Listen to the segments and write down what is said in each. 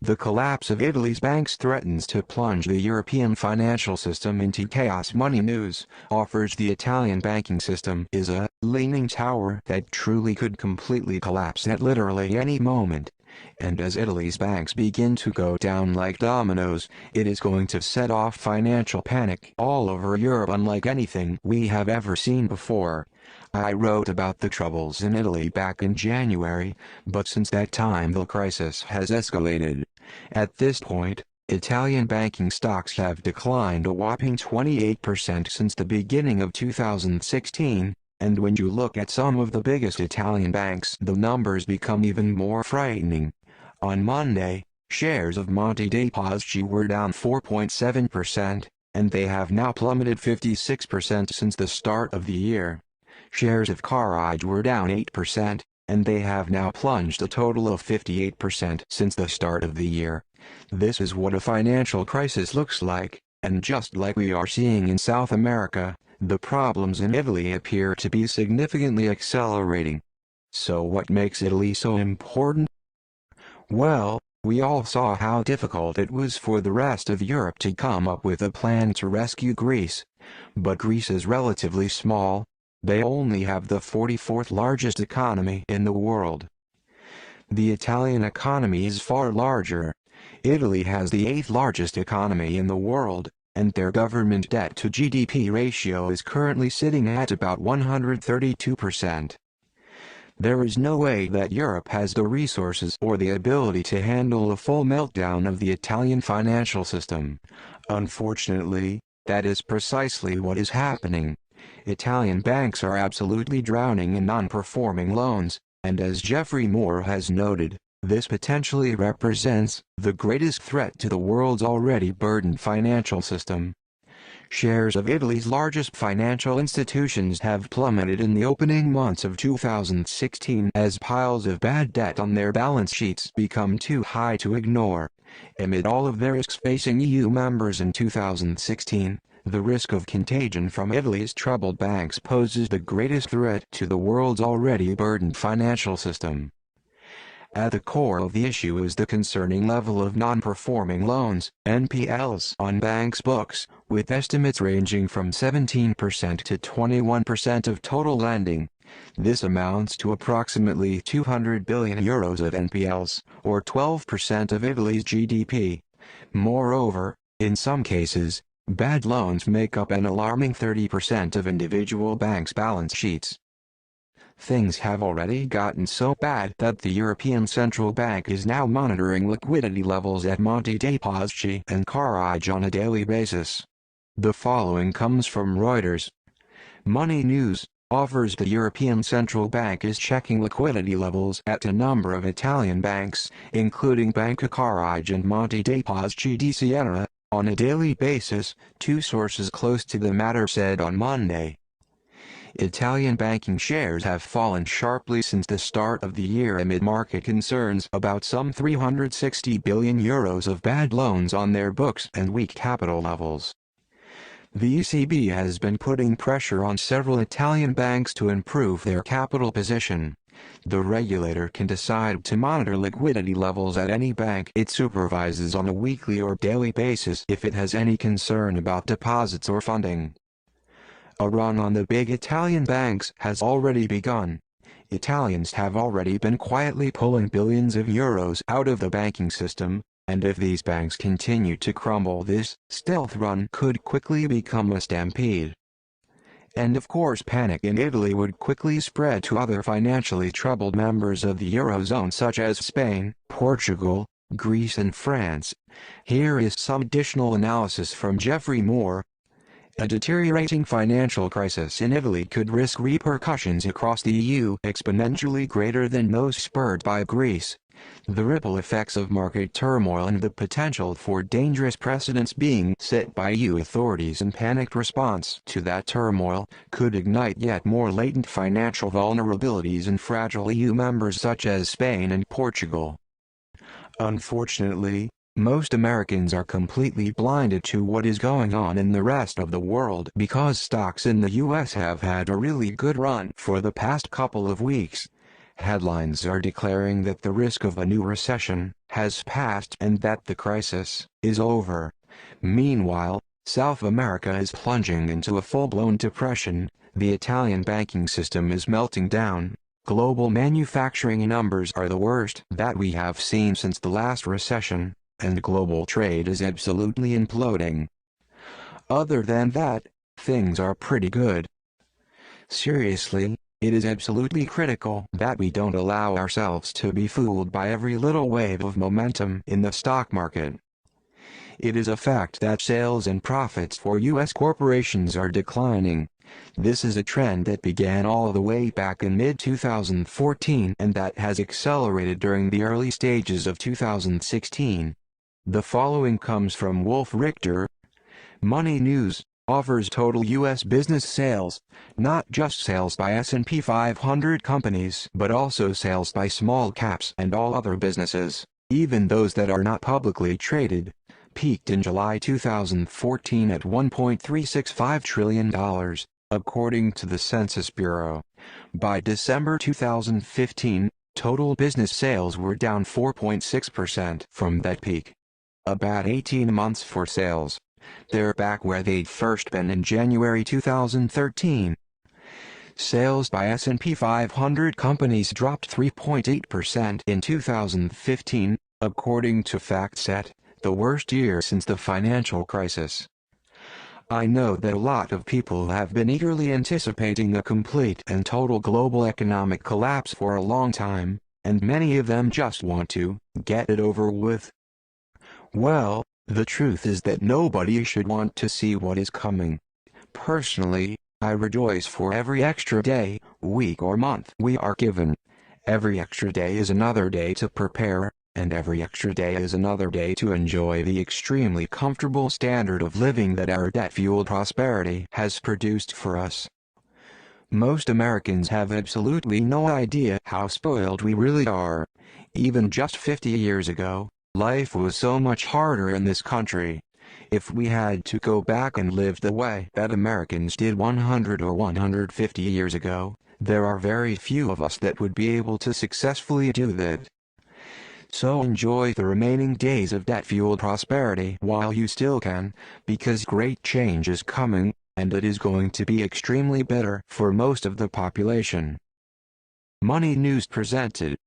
The collapse of Italy's banks threatens to plunge the European financial system into chaos. Money News offers the Italian banking system is a leaning tower that truly could completely collapse at literally any moment. And as Italy's banks begin to go down like dominoes, it is going to set off financial panic all over Europe unlike anything we have ever seen before. I wrote about the troubles in Italy back in January, but since that time the crisis has escalated. At this point, Italian banking stocks have declined a whopping 28% since the beginning of 2016, and when you look at some of the biggest Italian banks, the numbers become even more frightening. On Monday, shares of Monte dei Paschi were down 4.7%, and they have now plummeted 56% since the start of the year. Shares of Carige were down 8%, and they have now plunged a total of 58% since the start of the year. This is what a financial crisis looks like, and just like we are seeing in South America, the problems in Italy appear to be significantly accelerating. So what makes Italy so important? Well, we all saw how difficult it was for the rest of Europe to come up with a plan to rescue Greece. But Greece is relatively small. They only have the 44th largest economy in the world. The Italian economy is far larger. Italy has the 8th largest economy in the world, and their government debt to GDP ratio is currently sitting at about 132%. There is no way that Europe has the resources or the ability to handle a full meltdown of the Italian financial system. Unfortunately, that is precisely what is happening. Italian banks are absolutely drowning in non-performing loans, and as Geoffrey Moore has noted, this potentially represents the greatest threat to the world's already burdened financial system. Shares of Italy's largest financial institutions have plummeted in the opening months of 2016 as piles of bad debt on their balance sheets become too high to ignore. Amid all of the risks facing EU members in 2016, the risk of contagion from Italy's troubled banks poses the greatest threat to the world's already burdened financial system. At the core of the issue is the concerning level of non-performing loans, NPLs, on banks' books, with estimates ranging from 17% to 21% of total lending. This amounts to approximately €200 billion of NPLs, or 12% of Italy's GDP. Moreover, in some cases, bad loans make up an alarming 30% of individual banks' balance sheets. Things have already gotten so bad that the European Central Bank is now monitoring liquidity levels at Monte dei Paschi and Carige on a daily basis. The following comes from Reuters. Money News offers the European Central Bank is checking liquidity levels at a number of Italian banks, including Banca Carige and Monte dei Paschi di Siena, on a daily basis, two sources close to the matter said on Monday. Italian banking shares have fallen sharply since the start of the year amid market concerns about some €360 billion of bad loans on their books and weak capital levels. The ECB has been putting pressure on several Italian banks to improve their capital position. The regulator can decide to monitor liquidity levels at any bank it supervises on a weekly or daily basis if it has any concern about deposits or funding. A run on the big Italian banks has already begun. Italians have already been quietly pulling billions of euros out of the banking system, and if these banks continue to crumble, this stealth run could quickly become a stampede. And of course, panic in Italy would quickly spread to other financially troubled members of the Eurozone such as Spain, Portugal, Greece and France. Here is some additional analysis from Geoffrey Moore. A deteriorating financial crisis in Italy could risk repercussions across the EU exponentially greater than those spurred by Greece. The ripple effects of market turmoil and the potential for dangerous precedents being set by EU authorities in panicked response to that turmoil could ignite yet more latent financial vulnerabilities in fragile EU members such as Spain and Portugal. Unfortunately, most Americans are completely blinded to what is going on in the rest of the world because stocks in the US have had a really good run for the past couple of weeks. Headlines are declaring that the risk of a new recession has passed and that the crisis is over. Meanwhile, South America is plunging into a full-blown depression, the Italian banking system is melting down, global manufacturing numbers are the worst that we have seen since the last recession, and global trade is absolutely imploding. Other than that, things are pretty good. Seriously, it is absolutely critical that we don't allow ourselves to be fooled by every little wave of momentum in the stock market. It is a fact that sales and profits for U.S. corporations are declining. This is a trend that began all the way back in mid-2014 and that has accelerated during the early stages of 2016. The following comes from Wolf Richter. Money News offers total U.S. business sales, not just sales by S&P 500 companies but also sales by small caps and all other businesses, even those that are not publicly traded, peaked in July 2014 at $1.365 trillion, according to the Census Bureau. By December 2015, total business sales were down 4.6% from that peak. About 18 months for sales. They're back where they'd first been in January 2013. Sales by S&P 500 companies dropped 3.8% in 2015, according to FactSet, the worst year since the financial crisis. I know that a lot of people have been eagerly anticipating a complete and total global economic collapse for a long time, and many of them just want to get it over with. Well, the truth is that nobody should want to see what is coming. Personally, I rejoice for every extra day, week or month we are given. Every extra day is another day to prepare, and every extra day is another day to enjoy the extremely comfortable standard of living that our debt-fueled prosperity has produced for us. Most Americans have absolutely no idea how spoiled we really are. Even just 50 years ago, life was so much harder in this country. If we had to go back and live the way that Americans did 100 or 150 years ago, there are very few of us that would be able to successfully do that. So enjoy the remaining days of debt-fueled prosperity while you still can, because great change is coming, and it is going to be extremely better for most of the population. Money News presented.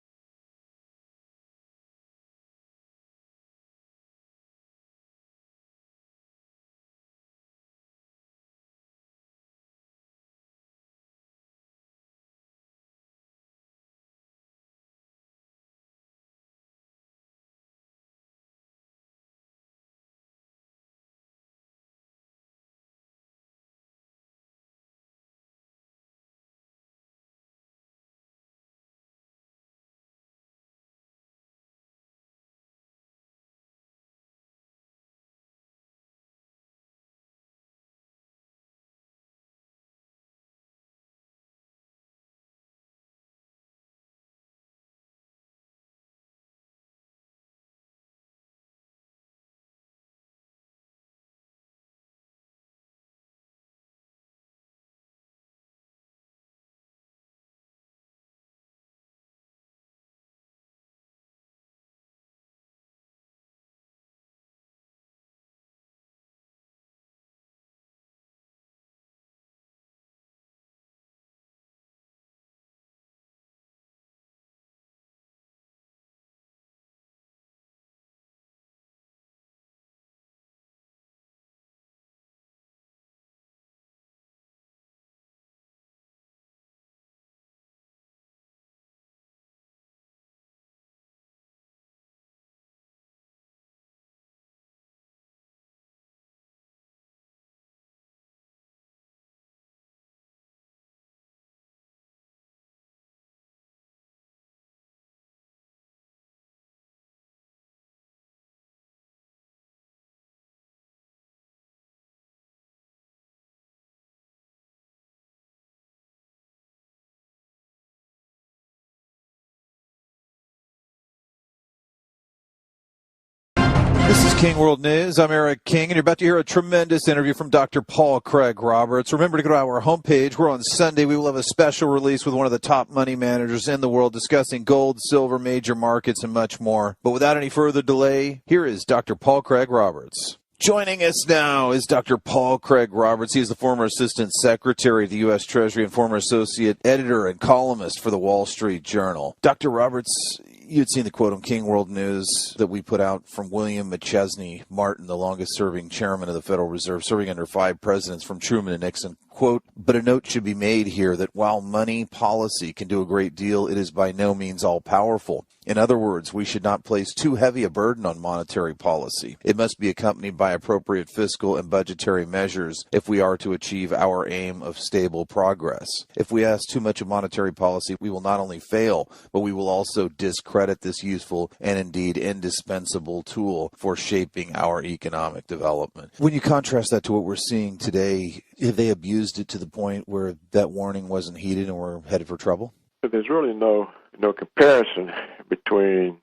This is King World News. I'm Eric King, and you're about to hear a tremendous interview from Dr. Paul Craig Roberts. Remember to go to our homepage, where on Sunday we will have a special release with one of the top money managers in the world discussing gold, silver, major markets, and much more. But without any further delay, here is Dr. Paul Craig Roberts. Joining us now is Dr. Paul Craig Roberts. He is the former Assistant Secretary of the U.S. Treasury and former Associate Editor and columnist for the Wall Street Journal. Dr. Roberts, you'd seen the quote on King World News that we put out from William McChesney Martin, the longest-serving chairman of the Federal Reserve, serving under 5 presidents from Truman and Nixon. Quote, but a note should be made here that while money policy can do a great deal, it is by no means all-powerful. In other words, we should not place too heavy a burden on monetary policy. It must be accompanied by appropriate fiscal and budgetary measures if we are to achieve our aim of stable progress. If we ask too much of monetary policy, we will not only fail, but we will also discredit this useful and indeed indispensable tool for shaping our economic development. When you contrast that to what we're seeing today, have they abused it to the point where that warning wasn't heeded and we're headed for trouble? There's really no comparison between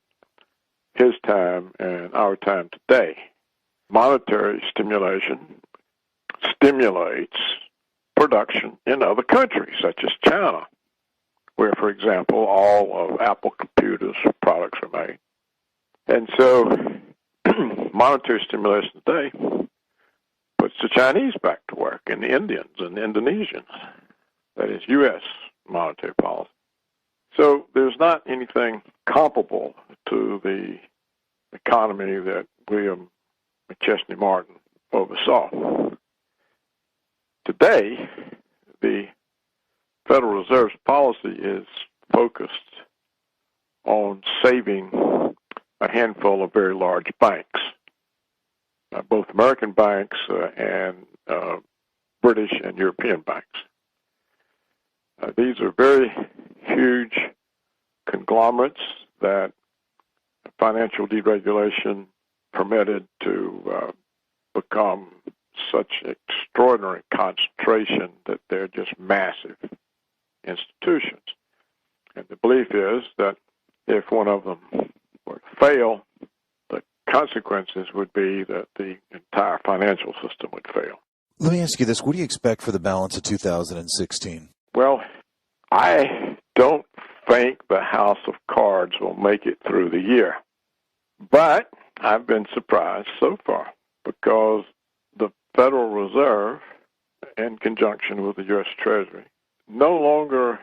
his time and our time today. Monetary stimulation stimulates production in other countries, such as China, where, for example, all of Apple Computer's products are made. And so monetary stimulation today puts the Chinese back to work, and the Indians and the Indonesians. That is U.S. monetary policy. So there's not anything comparable to the economy that William McChesney Martin oversaw. Today, the Federal Reserve's policy is focused on saving a handful of very large banks, both American banks and British and European banks. These are very huge conglomerates that financial deregulation permitted to become such extraordinary concentration that they're just massive institutions. And the belief is that if one of them were to fail, the consequences would be that the entire financial system would fail. Let me ask you this. What do you expect for the balance of 2016? Well, I don't think the House of Cards will make it through the year. But I've been surprised so far because the Federal Reserve, in conjunction with the U.S. Treasury, no longer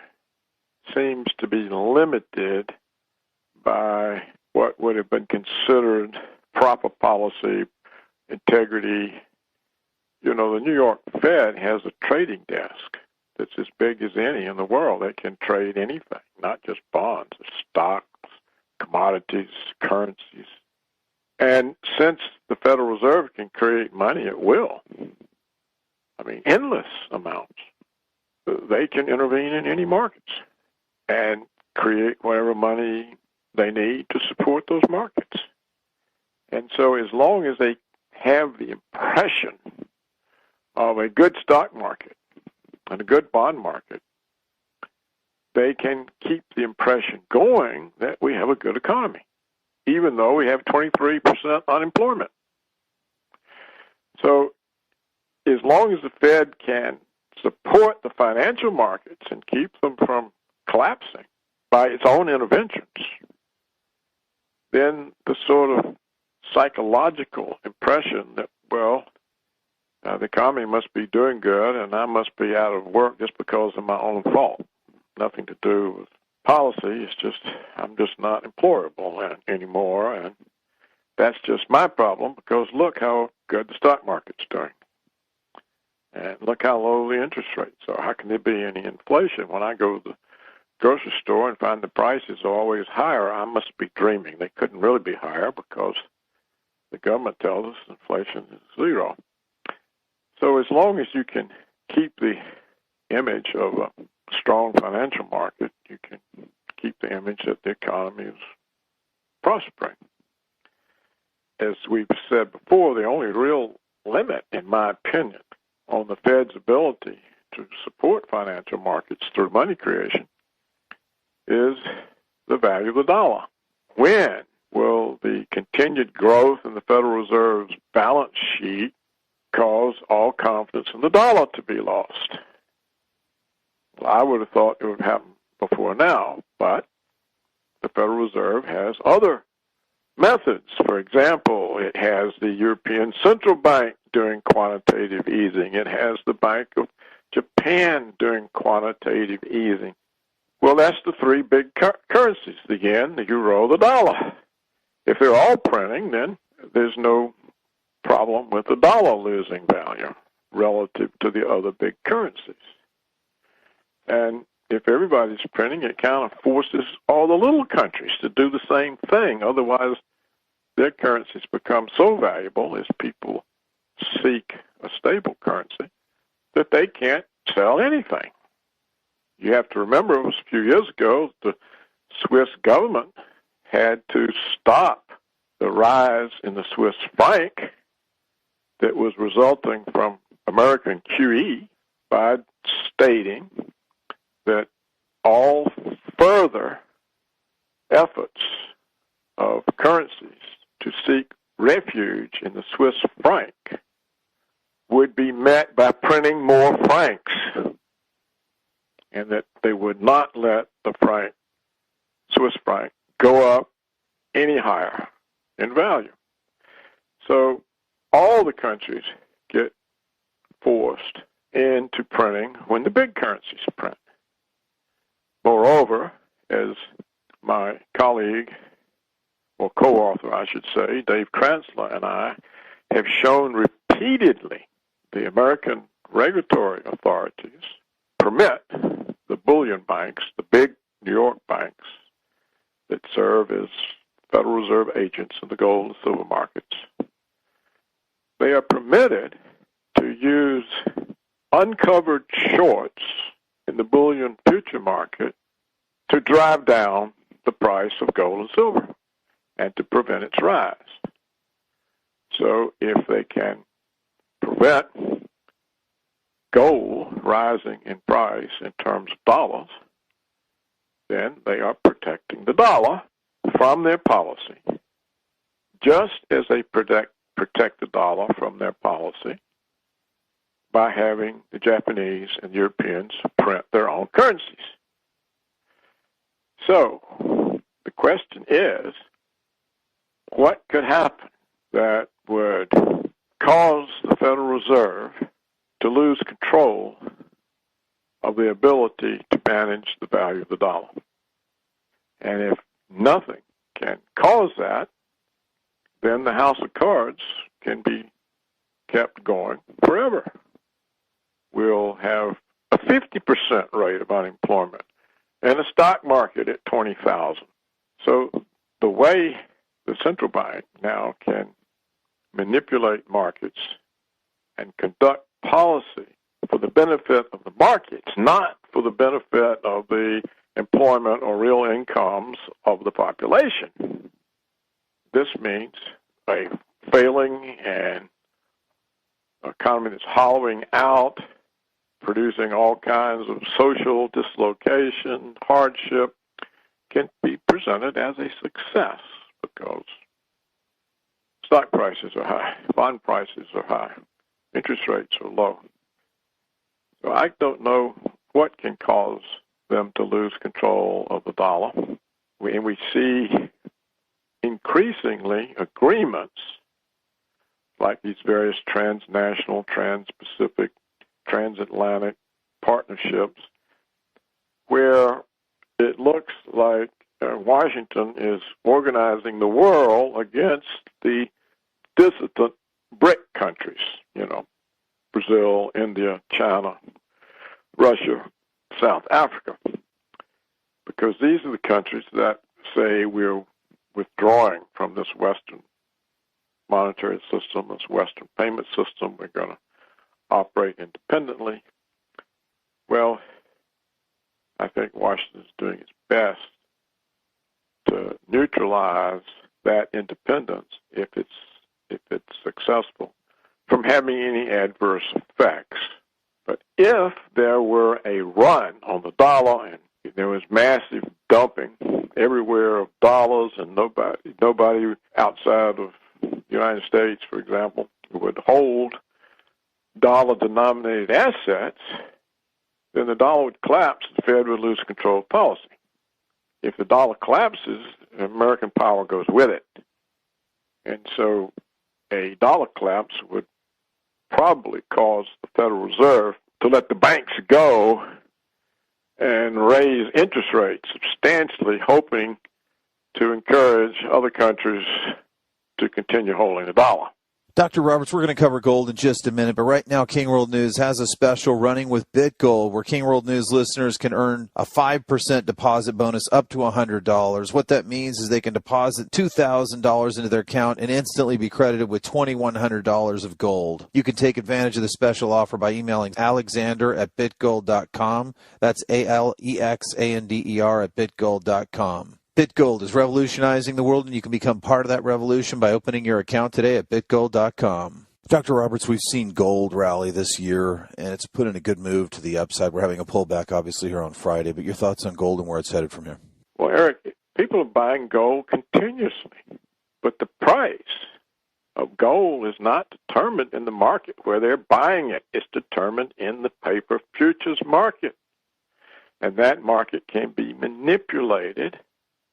seems to be limited by what would have been considered proper policy, integrity. You know, the New York Fed has a trading desk that's as big as any in the world. They can trade anything, not just bonds, stocks, commodities, currencies. And since the Federal Reserve can create money at will, I mean, endless amounts, they can intervene in any markets and create whatever money they need to support those markets. And so as long as they have the impression of a good stock market and a good bond market, they can keep the impression going that we have a good economy, even though we have 23% unemployment. So as long as the Fed can support the financial markets and keep them from collapsing by its own interventions, then the sort of psychological impression that, well, the economy must be doing good and I must be out of work just because of my own fault. Nothing to do with policy. It's just I'm just not employable anymore, and that's just my problem because look how good the stock market's doing. And look how low the interest rates are. How can there be any inflation? When I go to the grocery store and find the prices are always higher, I must be dreaming. They couldn't really be higher because the government tells us inflation is 0. So as long as you can keep the image of a strong financial market, you can keep the image that the economy is prospering. As we've said before, the only real limit, in my opinion, on the Fed's ability to support financial markets through money creation is the value of the dollar. When Will the continued growth in the Federal Reserve's balance sheet cause all confidence in the dollar to be lost? Well, I would have thought it would happen before now, but the Federal Reserve has other methods. For example, it has the European Central Bank doing quantitative easing. It has the Bank of Japan doing quantitative easing. Well, that's the three big currencies, the yen, the euro, the dollar. If they're all printing, then there's no problem with the dollar losing value relative to the other big currencies. And if everybody's printing, it kind of forces all the little countries to do the same thing. Otherwise, their currencies become so valuable as people seek a stable currency that they can't sell anything. You have to remember, it was a few years ago, the Swiss government had to stop the rise in the Swiss franc that was resulting from American QE by stating that all further efforts of currencies to seek refuge in the Swiss franc would be met by printing more francs, and that they would not let the Swiss franc, go up any higher in value. So all the countries get forced into printing when the big currencies print. Moreover, as my colleague, or co-author, I should say, Dave Transler and I have shown repeatedly, the American regulatory authorities permit the bullion banks, the big New York banks that serve as Federal Reserve agents in the gold and silver markets, they are permitted to use uncovered shorts in the bullion future market to drive down the price of gold and silver and to prevent its rise. So if they can prevent gold rising in price in terms of dollars, then they are protecting the dollar from their policy, just as they protect the dollar from their policy by having the Japanese and Europeans print their own currencies. So the question is, what could happen that would cause the Federal Reserve to lose control of the ability to manage the value of the dollar? And if nothing can cause that, then the house of cards can be kept going forever. We'll have a 50% rate of unemployment and a stock market at 20,000. So the way the central bank now can manipulate markets and conduct policy for the benefit of the markets, not for the benefit of the employment or real incomes of the population. This means a failing and economy that's hollowing out, producing all kinds of social dislocation, hardship, can be presented as a success because stock prices are high, bond prices are high, interest rates are low. So I don't know what can cause them to lose control of the dollar. And we see increasingly agreements like these various transnational, trans-Pacific, transatlantic partnerships where it looks like Washington is organizing the world against the dissident BRIC countries, Brazil, India, China, Russia, South Africa, because these are the countries that say we're withdrawing from this Western monetary system, this Western payment system. We're going to operate independently. Well, I think Washington is doing its best to neutralize that independence, if it's successful, from having any adverse effects. But if there were a run on the dollar and there was massive dumping everywhere of dollars, and nobody outside of the United States, for example, would hold dollar-denominated assets, then the dollar would collapse, the Fed would lose control of policy. If the dollar collapses, American power goes with it. And so a dollar collapse would probably cause the Federal Reserve to let the banks go and raise interest rates substantially, hoping to encourage other countries to continue holding the dollar. Dr. Roberts, we're going to cover gold in just a minute, but right now King World News has a special running with BitGold where King World News listeners can earn a 5% deposit bonus up to $100. What that means is they can deposit $2,000 into their account and instantly be credited with $2,100 of gold. You can take advantage of the special offer by emailing alexander@bitgold.com. That's ALEXANDER@bitgold.com. BitGold is revolutionizing the world, and you can become part of that revolution by opening your account today at bitgold.com. Dr. Roberts, we've seen gold rally this year, and it's put in a good move to the upside. We're having a pullback, obviously, here on Friday, but your thoughts on gold and where it's headed from here? Well, Eric, people are buying gold continuously, but the price of gold is not determined in the market where they're buying it. It's determined in the paper futures market, and that market can be manipulated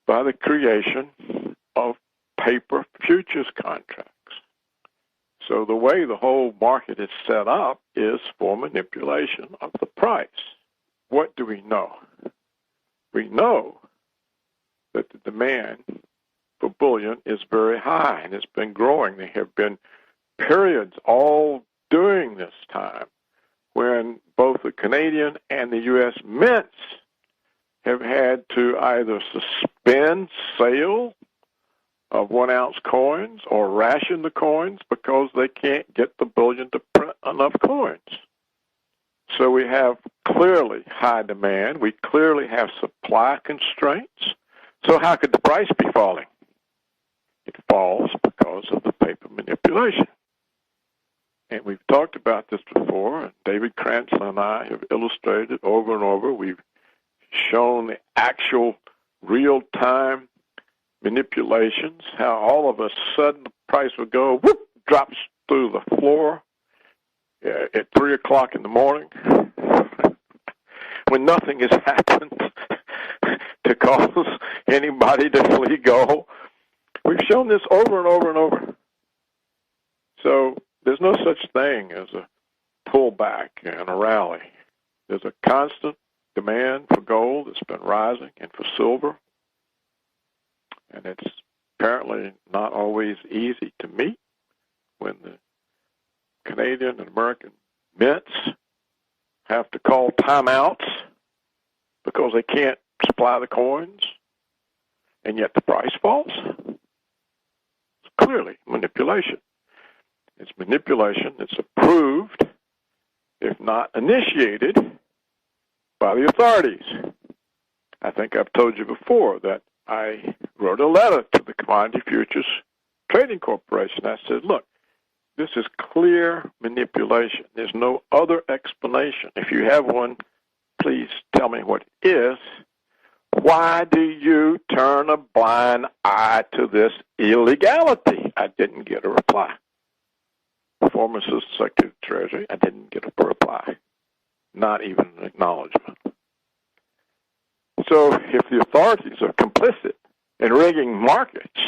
by the creation of paper futures contracts. So the way the whole market is set up is for manipulation of the price. What do we know? We know that the demand for bullion is very high, and it's been growing. There have been periods all during this time when both the Canadian and the U.S. mints have had to either suspend sale of 1-ounce coins or ration the coins because they can't get the bullion to print enough coins. So we have clearly high demand. We clearly have supply constraints. So how could the price be falling? It falls because of the paper manipulation. And we've talked about this before, and David Cranston and I have illustrated it over and over. We've shown the actual real-time manipulations, how all of a sudden the price would go, whoop, drops through the floor at 3 o'clock in the morning when nothing has happened to cause anybody to flee gold. We've shown this over and over and over. So there's no such thing as a pullback and a rally. There's a constant demand for gold that's been rising, and for silver, and it's apparently not always easy to meet when the Canadian and American mints have to call timeouts because they can't supply the coins, and yet the price falls. It's clearly manipulation. It's manipulation that's approved, if not initiated, by the authorities. I think I've told you before that I wrote a letter to the Commodity Futures Trading Corporation. I said, look, this is clear manipulation. There's no other explanation. If you have one, please tell me what it is. Why do you turn a blind eye to this illegality? I didn't get a reply. Former Assistant Secretary of the Treasury, I didn't get a reply. Not even an acknowledgement. So if the authorities are complicit in rigging markets,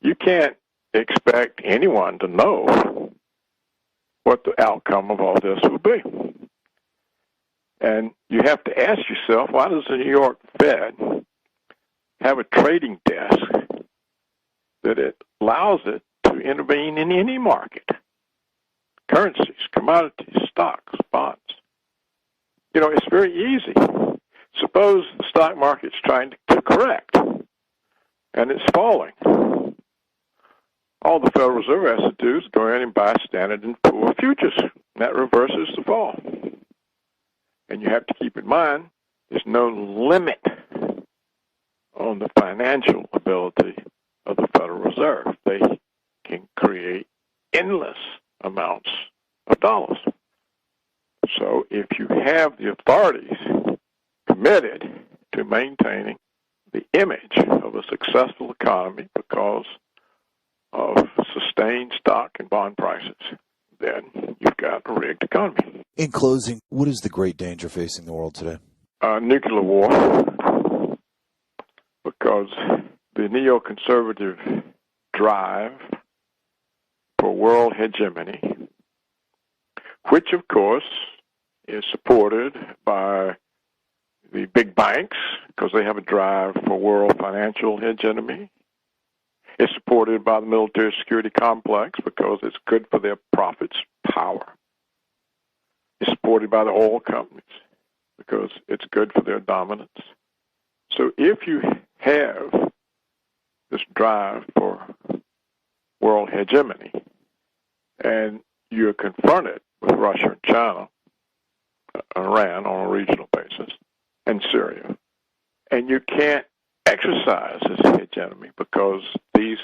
you can't expect anyone to know what the outcome of all this will be. And you have to ask yourself, why does the New York Fed have a trading desk that it allows it to intervene in any market? Currencies, commodities, stocks, bonds. You know, it's very easy. Suppose the stock market's trying to correct, and it's falling. All the Federal Reserve has to do is go in and buy Standard & Poor's futures. And that reverses the fall. And you have to keep in mind, there's no limit on the financial ability of the Federal Reserve. They can create endless amounts of dollars. So if you have the authorities committed to maintaining the image of a successful economy because of sustained stock and bond prices, then you've got a rigged economy. In closing, what is the great danger facing the world today? Nuclear war, because the neoconservative drive for world hegemony, which of course is supported by the big banks because they have a drive for world financial hegemony. It's supported by the military security complex because it's good for their profits, power. It's supported by the oil companies because it's good for their dominance. So if you have this drive for world hegemony and you're confronted with Russia and China, Iran on a regional basis, and Syria, and you can't exercise this hegemony because these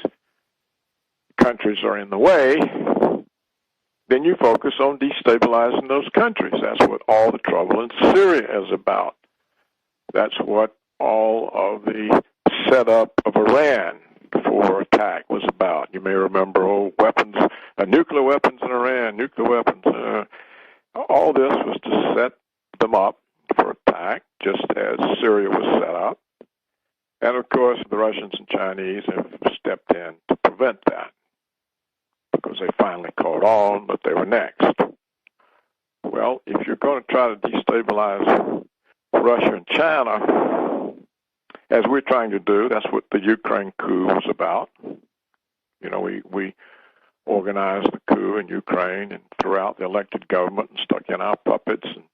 countries are in the way, then you focus on destabilizing those countries. That's what all the trouble in Syria is about. That's what all of the setup of Iran for attack was about. You may remember, weapons, nuclear weapons in Iran, nuclear weapons. All this was to set them up for attack, just as Syria was set up. And of course, the Russians and Chinese have stepped in to prevent that because they finally caught on, but they were next. Well, if you're going to try to destabilize Russia and China, as we're trying to do, that's what the Ukraine coup was about. You know, we organized the coup in Ukraine and threw out the elected government and stuck in our puppets and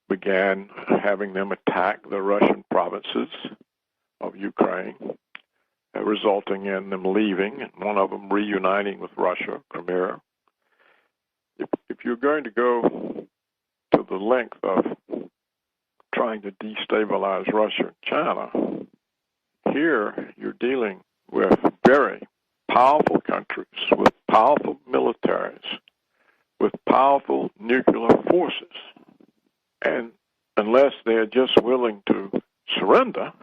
began having them attack the Russian provinces of Ukraine, resulting in them leaving and one of them reuniting with Russia, Crimea. If you're going to go to the length of trying to destabilize Russia and China, here you're dealing with very powerful countries, with powerful militaries, with powerful nuclear forces. And unless they're just willing to surrender,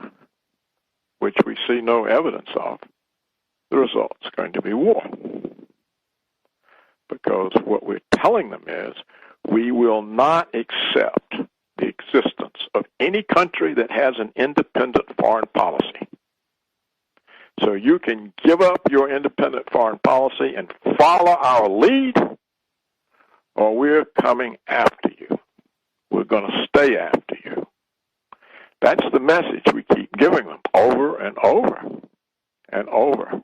which we see no evidence of, the result's going to be war. Because what we're telling them is, we will not accept the existence of any country that has an independent foreign policy. So you can give up your independent foreign policy and follow our lead, or we're coming after you. We're going to stay after you. That's the message we keep giving them over and over and over.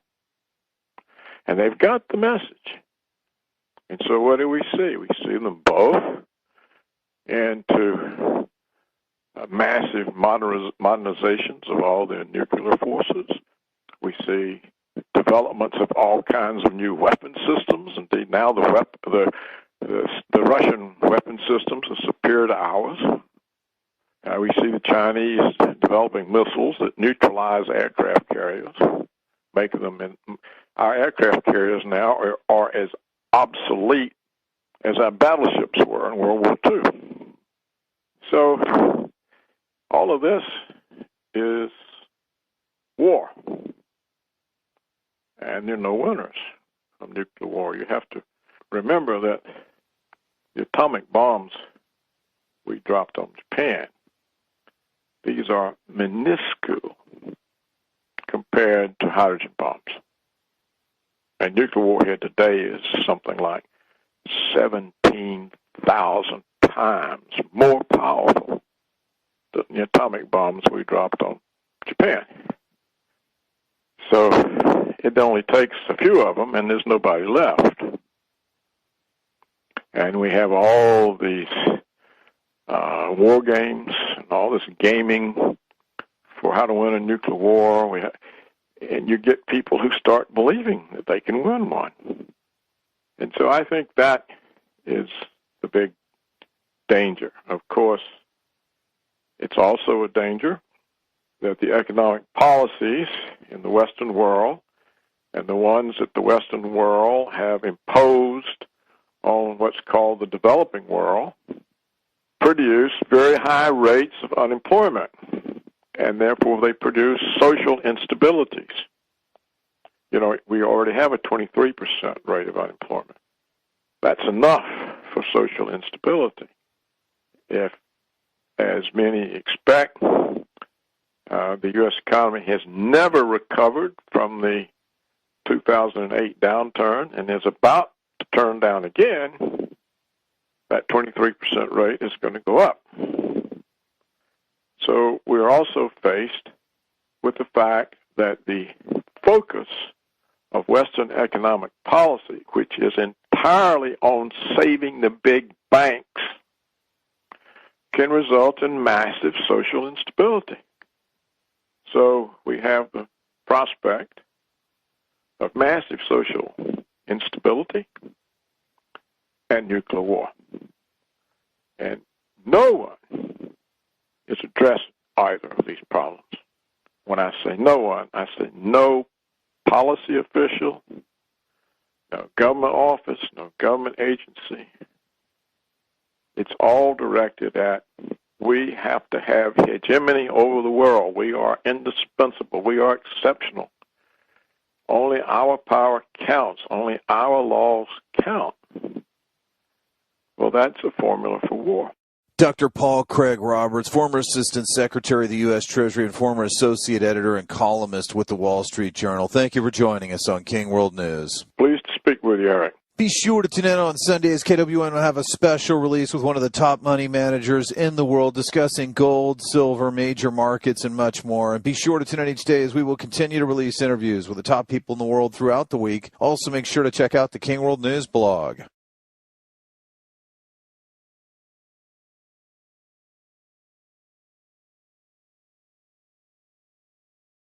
And they've got the message. And so what do we see? We see them both into massive modernizations of all their nuclear forces. We see developments of all kinds of new weapon systems. Indeed, now the Russian weapon systems are superior to ours. We see the Chinese developing missiles that neutralize aircraft carriers, making them our aircraft carriers now are as obsolete as our battleships were in World War II. So all of this is war. And there are no winners from nuclear war. You have to remember that the atomic bombs we dropped on Japan, these are minuscule compared to hydrogen bombs. And nuclear warhead today is something like 17,000 times more powerful than the atomic bombs we dropped on Japan. So it only takes a few of them, and there's nobody left. And we have all these war games and all this gaming for how to win a nuclear war. And you get people who start believing that they can win one. And so I think that is the big danger. Of course, it's also a danger that the economic policies in the Western world and the ones that the Western world have imposed on what's called the developing world produce very high rates of unemployment, and therefore they produce social instabilities. You know, we already have a 23% rate of unemployment. That's enough for social instability. If, as many expect, the U.S. economy has never recovered from the 2008 downturn and is about to turn down again, that 23% rate is going to go up. So we're also faced with the fact that the focus of Western economic policy, which is entirely on saving the big banks, can result in massive social instability. So we have the prospect of massive social instability and nuclear war. And no one is addressing either of these problems. When I say no one, I say no policy official, no government office, no government agency. It's all directed at we have to have hegemony over the world. We are indispensable. We are exceptional. Only our power counts. Only our laws count. Well, that's a formula for war. Dr. Paul Craig Roberts, former Assistant Secretary of the U.S. Treasury and former Associate Editor and columnist with the Wall Street Journal. Thank you for joining us on King World News. Pleased to speak with you, Eric. Be sure to tune in on Sundays. KWN will have a special release with one of the top money managers in the world discussing gold, silver, major markets, and much more. And be sure to tune in each day as we will continue to release interviews with the top people in the world throughout the week. Also, make sure to check out the King World News blog.